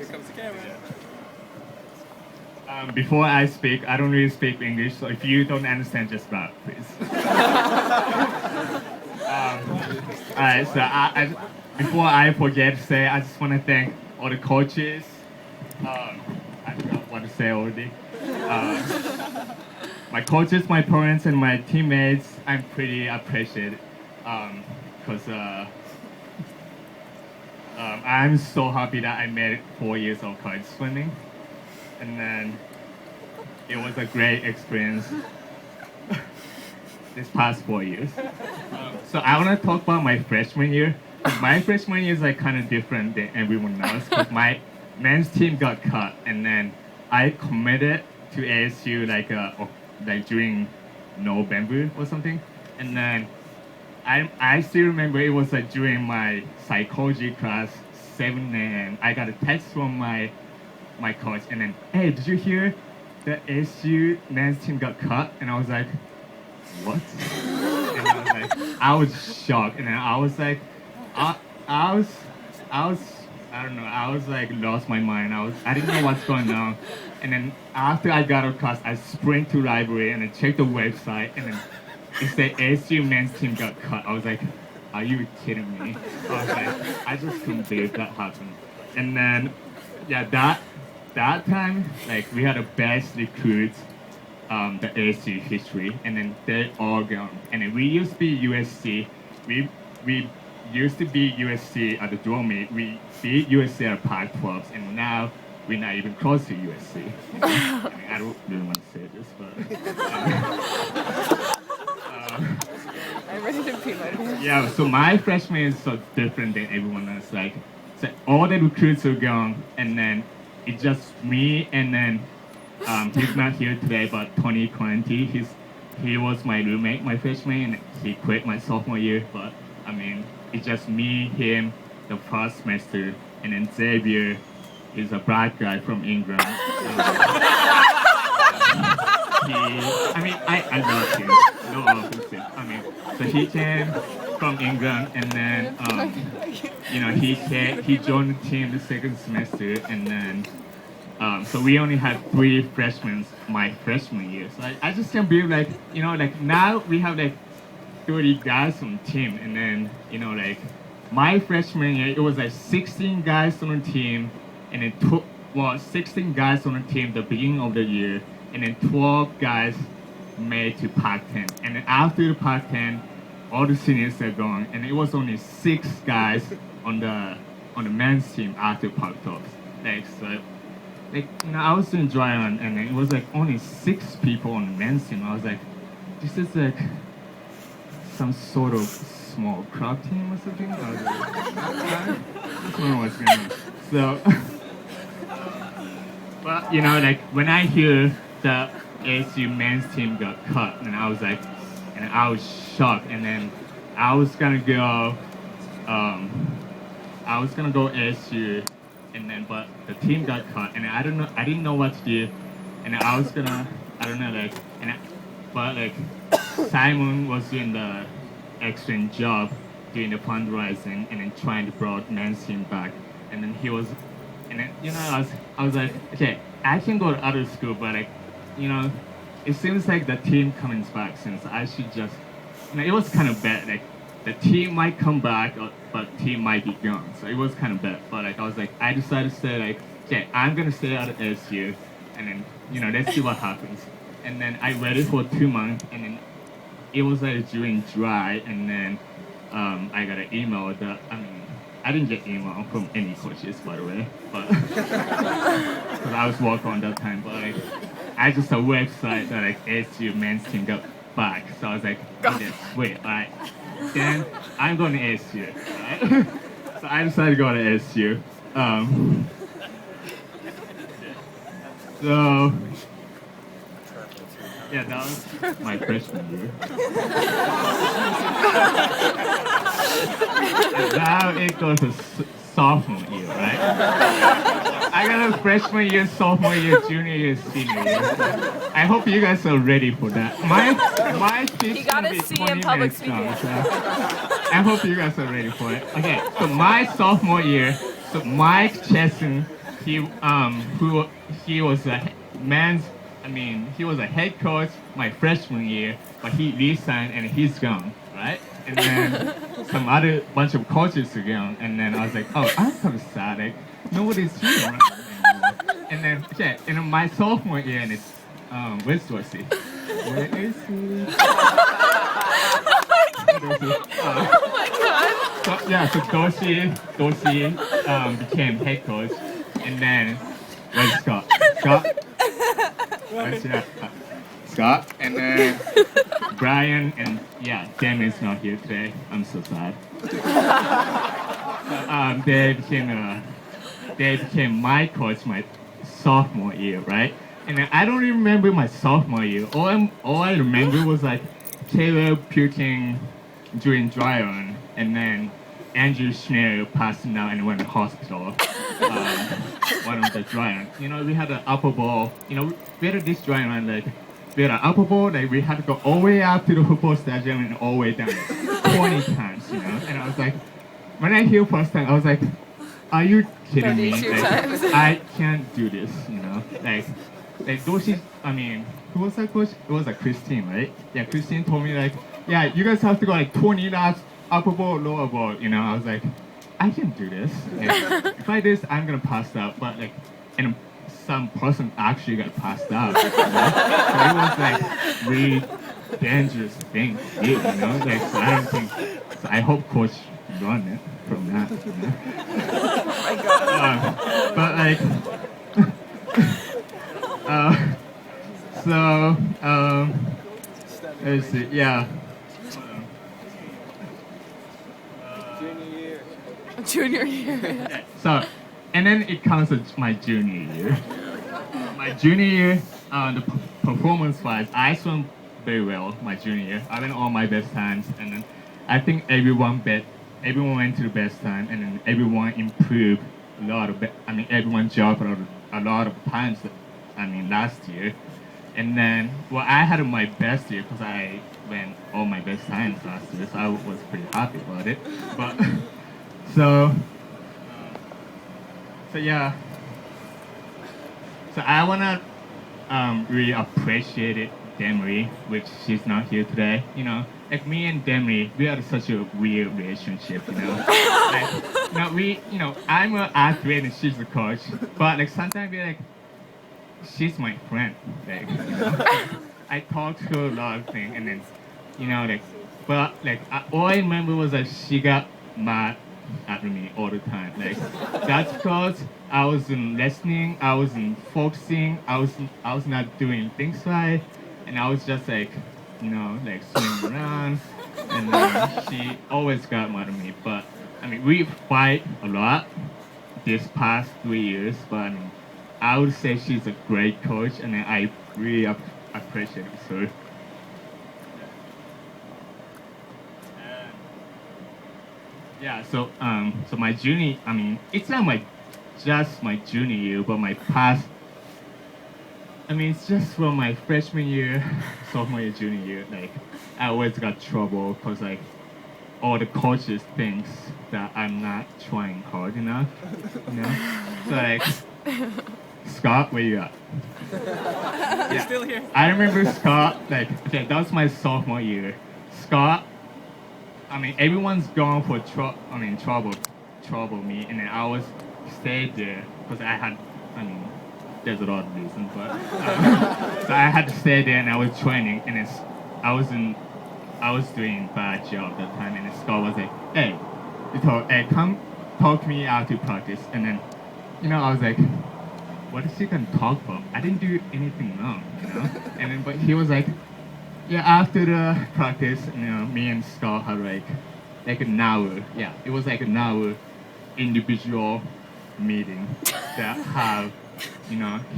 Here comes the camera. Before I speak, I don't really speak English, so if you don't understand, just laugh, please. Alright, so before I forget to say, I just want to thank all the coaches. I forgot what to say already. My coaches, my parents, and my teammates, I'm pretty appreciated because I'm so happy that I made it 4 years of college swimming, and then it was a great experience this past 4 years. So I want to talk about my freshman year. My freshman year is like kind of different than everyone else because my men's team got cut, and then I committed to ASU like during November or something, and then I still remember it was like during my psychology class, 7 a.m. I got a text from my coach, and then, hey, did you hear the ASU men's team got cut? And I was like, what? And I was shocked, and then I was like, I don't know, I was like lost my mind. I didn't know what's going on. And then after I got out of class, I sprint to library and I checked the website, and then it said ASU men's team got cut. I was like, are you kidding me? I was like, I just couldn't believe that happened. And then, yeah, that time, like we had the best recruits, the ASU history, and then they all gone. And then we used to be USC. We used to be USC at the dual meet. We beat USC at Pac-12s, and now we're not even close to USC. I don't really want to say this, but I'm ready to pee my pants. yeah. So my freshman is so different than everyone else. Like, so all the recruits are gone, and then it's just me. And then he's not here today, but Tony Clanty. He was my roommate my freshman, and he quit my sophomore year. But I mean, it's just me, him, the first semester, and then Xavier is a black guy from England. I love him. No offense. I mean, so he came from England, and then he joined the team the second semester, and then so we only had 3 freshmen my freshman year. So I just can't believe like now we have like 30 guys on the team, and then my freshman year it was like 16 guys on the team, and then 16 guys on the team the beginning of the year, and then 12 guys made to Pac-10, and then after the Pac-10 all the seniors are gone, and it was only 6 guys on the men's team after Pac-12. I was doing dry run, and then it was like only 6 people on the men's team. I was like, this is like some sort of small club team or something. I was like, I don't know what's going on. So, but when I hear the ASU men's team got cut, and I was shocked, and then I was gonna go ASU, and then but the team got cut, and I didn't know what to do, and I was gonna Simon was doing the exchange job, doing the fundraising, and then trying to bring men's team back, and then he was, and then I was like, okay, I can go to other school, but it seems like the team coming back, since I should just, it was kind of bad, like the team might come back, but team might be gone, so it was kind of bad. But I was like, I decided to say okay, I'm gonna stay out of SU, and then let's see what happens. And then I waited for 2 months, and then it was like during dry, and then I got an email that I didn't get email from any coaches, by the way, but because I was working on that time. But I just a website that ASU men's team got back, so I was like, okay, wait, alright, then I'm going to ASU, right? So I decided to go to ASU. So yeah, that was my freshman year. And now it goes to sophomore year, right? I got a freshman year, sophomore year, junior year, senior year. I hope you guys are ready for that. My speech You got a C in public speaking. I hope you guys are ready for it. Okay, so my sophomore year, so Mike Chesson he was a he was a head coach my freshman year, but he resigned and he's gone, right? And then some other bunch of coaches are gone, and then I was like, oh, I'm kind of sad. Like, nobody's here right anymore. And then, okay, in my sophomore year, and it's, where's Dorsey? Where is he? Oh my god. So, yeah, so Dorsey became head coach, and then where's Scott? Scott? Where's Scott? And then Brian and Damien's not here today. I'm so sad. They became my coach my sophomore year, right? And then I don't remember my sophomore year. All I remember was like Taylor puking during dry run, and then Andrew Schneider passing out and went to hospital. One of the dry run. You know, we had an upper bowl. You know, we had this dry run like we had an upper bowl. Like we had to go all the way up to the football stadium and all the way down 20 times. You know, and I was like, when I hear first time, I was like, are you kidding me? 32 Like, times. I can't do this. You know, like Doshi. I mean, who was that coach? It was like Christine, right? Yeah, Christine told me like, yeah, you guys have to go like 20 laps, upper bowl, lower bowl. You know, I was like, I can do this. Like, if I do this, I'm gonna pass out. But like, and some person actually got passed out. You know? So it was like really dangerous thing to do. You know, like so I don't think. So I hope coach run it from that. You know? Oh my god. But like, let's see, yeah. Junior year. So, and then it comes to my junior year. My junior year, the performance-wise, I swam very well my junior year. I went all my best times, and then I think everyone went to the best time, and then everyone improved a lot of. Everyone jumped a lot of times. Last year, and then I had my best year because I went all my best times last year, so I was pretty happy about it. But so yeah. So I wanna really appreciate it, Demery, which she's not here today. You know, like me and Demery, we had such a weird relationship. You know, I'm an athlete and she's the coach, but like sometimes we're like, she's my friend. Like, you know, I talk to her a lot of things, and then, you know, like, but like all I remember was that she got mad at me all the time. Like that's because I wasn't listening, I wasn't focusing, I was not doing things right, and I was just like, you know, like swimming around, and she always got mad at me. But we fight a lot this past 3 years, but I would say she's a great coach, and I really appreciate her. Yeah, so my junior, it's not just my junior year, but my past. It's just from my freshman year, sophomore year, junior year. Like, I always got trouble because like all the coaches thinks that I'm not trying hard enough, you know. So like, Scott, where you at? Yeah. Still here. I remember Scott. Like, okay, that was my sophomore year. Scott. Everyone's gone for trouble me, and then I was stayed there because I had. There's a lot of reasons, but so I had to stay there, and I was training, and I was doing bad job at that time, and then Scott was like, "Hey, hey, come talk to me after practice," and then, I was like, "What is he gonna talk about? I didn't do anything wrong, you know." And then, but he was like, "Yeah, after the practice, me and Scott had like an hour. Yeah, it was like an hour individual meeting that have."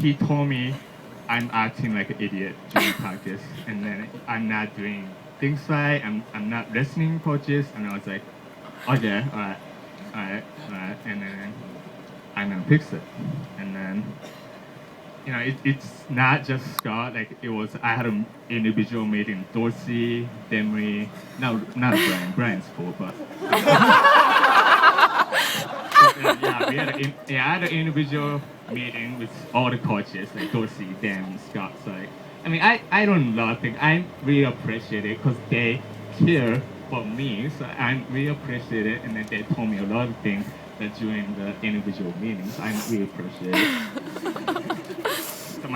He told me I'm acting like an idiot during practice, and then I'm not doing things right. I'm not listening to coaches, and I was like, okay, all right, and then I'm gonna fix it. And then, it's not just Scott. Like I had an individual meeting. Dorsey, Demery, not Brian. Brian's cool, but. I had an individual meeting with all the coaches, like Dorsey, Dan, Scott. So like, I mean, I don't love things. I really appreciate it because they care for me. So I really appreciate it, and then they told me a lot of things that during the individual meetings. I really appreciate it. So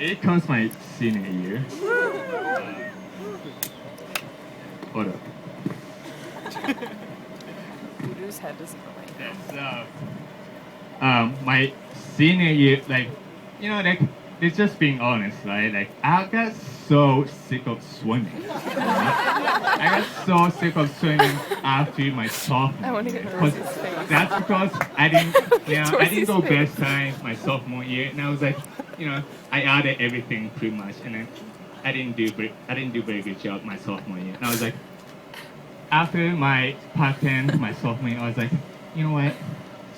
it comes my senior year. Hold up. Voodoo's head doesn't go like that. Yes, my senior year, like, like, it's just being honest, right? Like, I got so sick of swimming. I got so sick of swimming after my sophomore I want to year. get 'Cause Rosie's face. that's because I didn't Rosie's go face. best time my sophomore year, and I was like, I added everything pretty much, and then I didn't do very good job my sophomore year, and I was like, after my part 10, my sophomore year, I was like, you know what?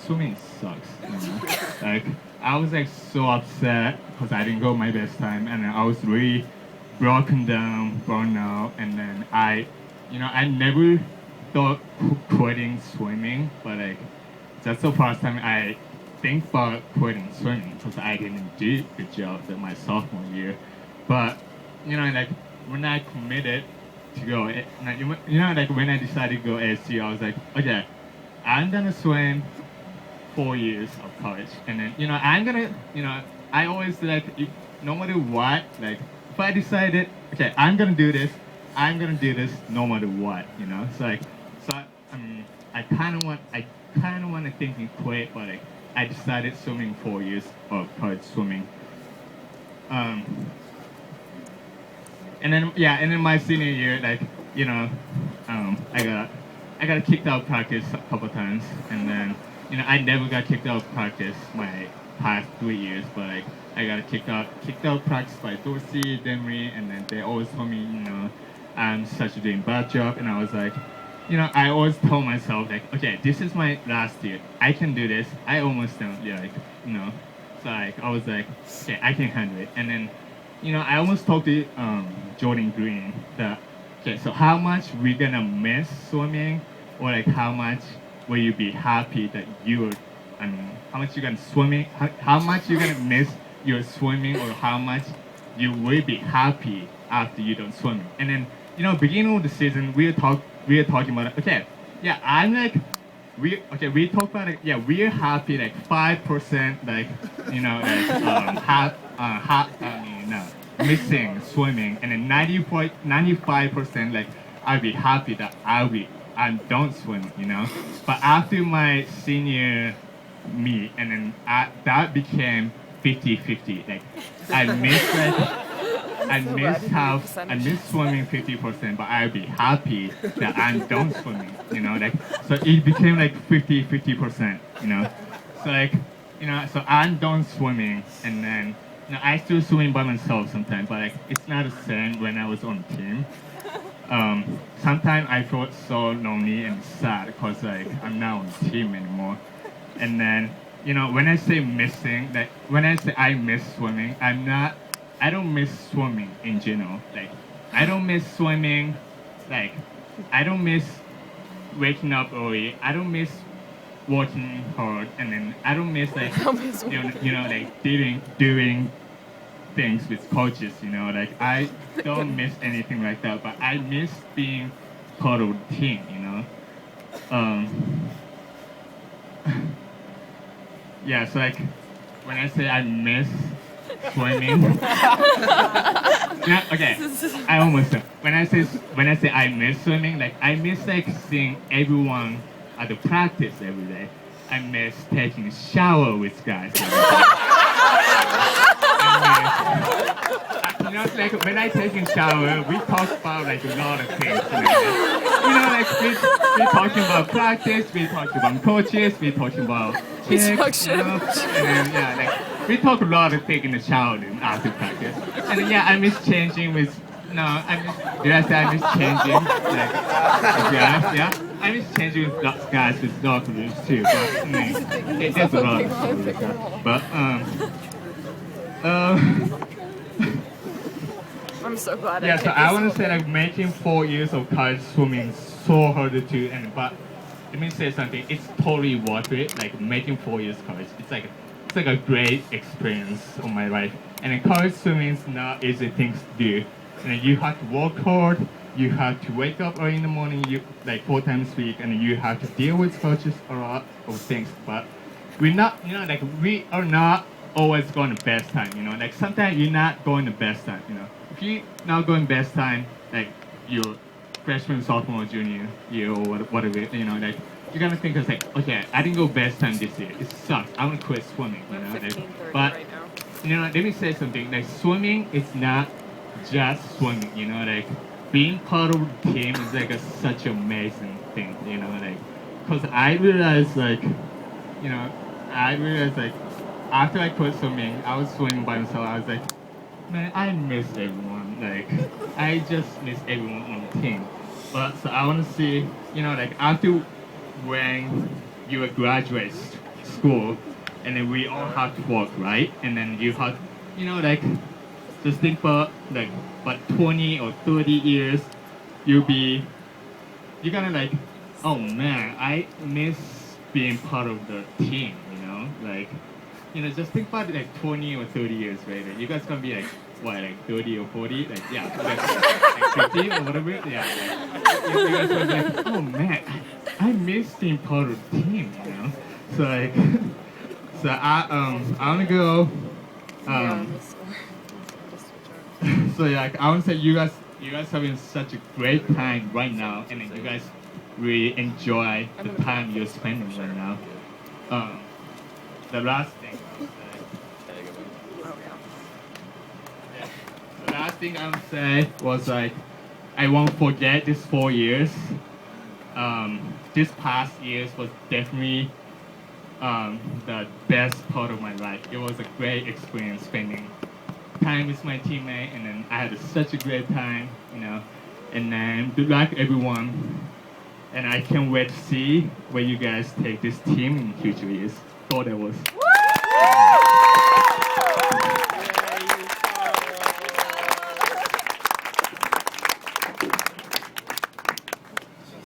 Swimming sucks. Like, I was like so upset because I didn't go my best time, and I was really broken down, burned out, and then I never thought quitting swimming, but like, that's the first time I think about quitting swimming because I didn't do a good job at my sophomore year. But like when I committed to go, like when I decided to go ASU, I was like, okay, I'm gonna swim 4 years of college, and then I'm gonna, I always like, no matter what, like if I decided, okay, I'm gonna do this no matter what, So like, I mean, I kind of want to think and quit, but like I decided swimming 4 years of college swimming. And then my senior year, like I got kicked out of practice a couple times, and then I never got kicked out of practice my past 3 years, but like I got kicked out of practice by Dorsey, Demery, and then they always told me I'm such a doing bad job, and I was like, I always told myself like, okay, this is my last year, I can do this. I almost don't, so like I was like, okay, I can handle it, and then I almost talked to Jordan Green that, okay, so how much we gonna miss swimming, or like how much will you be happy that how much you gonna swimming, how much you gonna miss your swimming, or how much you will be happy after you don't swimming. And then beginning of the season we are talking about, okay, yeah, I'm like, we talk about it, yeah, we're happy like 5%, like missing swimming, and then 95%, like I'll be happy that I don't swim, But after my senior meet, and then that became 50-50. Like I miss swimming 50%, but I'll be happy that I'm done swimming, Like, so it became like 50-50%, So like, so I'm done swimming, and then I still swim by myself sometimes, but like it's not the same when I was on team. Sometimes I felt so lonely and sad because like I'm not on team anymore. And then when I say missing, like when I say I miss swimming, I don't miss swimming in general. Like I don't miss swimming, like I don't miss waking up early. I don't miss working hard, and then I don't miss like like doing things with coaches, like I don't miss anything like that, but I miss being part of the team, yeah, so like when I say I miss swimming, okay, I almost said, when I say I miss swimming, like I miss like seeing everyone at the practice every day. I miss taking a shower with guys. Like when I take a shower, we talk about like a lot of things. Like we talking about practice, we talking about coaches, we talking about chicks, and then like we talk a lot of things in the shower room after practice. And then I miss changing with. No, did I say I miss changing? Like, yeah. I miss changing with guys with locker rooms too. But there's a lot of stories. But I'm so glad. Yeah, so I want to say like making 4 years of college swimming is so hard to do, but let me say something. It's totally worth it. Like making 4 years college, it's like it's like a great experience of my life. And then college swimming is not easy things to do. And then you have to work hard. You have to wake up early in the morning, you like 4 times a week, and then you have to deal with coaches a lot of things. But we're not, like we are not always going the best time. Like sometimes you're not going the best time. If you're not going best time, like your freshman, sophomore, junior year, or whatever, like you're gonna think it's like, okay, I didn't go best time this year. It sucks. I want to quit swimming. I'm Like, 15:30 but right now. let me say something. Like swimming is not just swimming. Like being part of the team is like such an amazing thing. Like because I realized like, after I quit swimming, I was swimming by myself. I was like, man, I miss everyone. Like I just miss everyone on the team. But so I want to see, like after when you graduate school, and then we all have to work, right? And then you have, like, just think about like, but 20 or 30 years, you're gonna like, oh man, I miss being part of the team, like, just think about it like 20 or 30 years later. You guys gonna be like, what, like 30 or 40? Like, yeah, like 50 or whatever. Yeah, like, you guys gonna be like, oh man, I miss being part of the team, So like, so I wanna go. So yeah, like, I want to say you guys having such a great time right now, and then you guys really enjoy the time you're spending right now. The last thing I would say. Yeah. The last thing I would say was like, I won't forget these 4 years. This past years was definitely the best part of my life. It was a great experience spending time with my teammate, and then I had such a great time, And then good luck everyone, and I can't wait to see where you guys take this team in future years. Thought that was.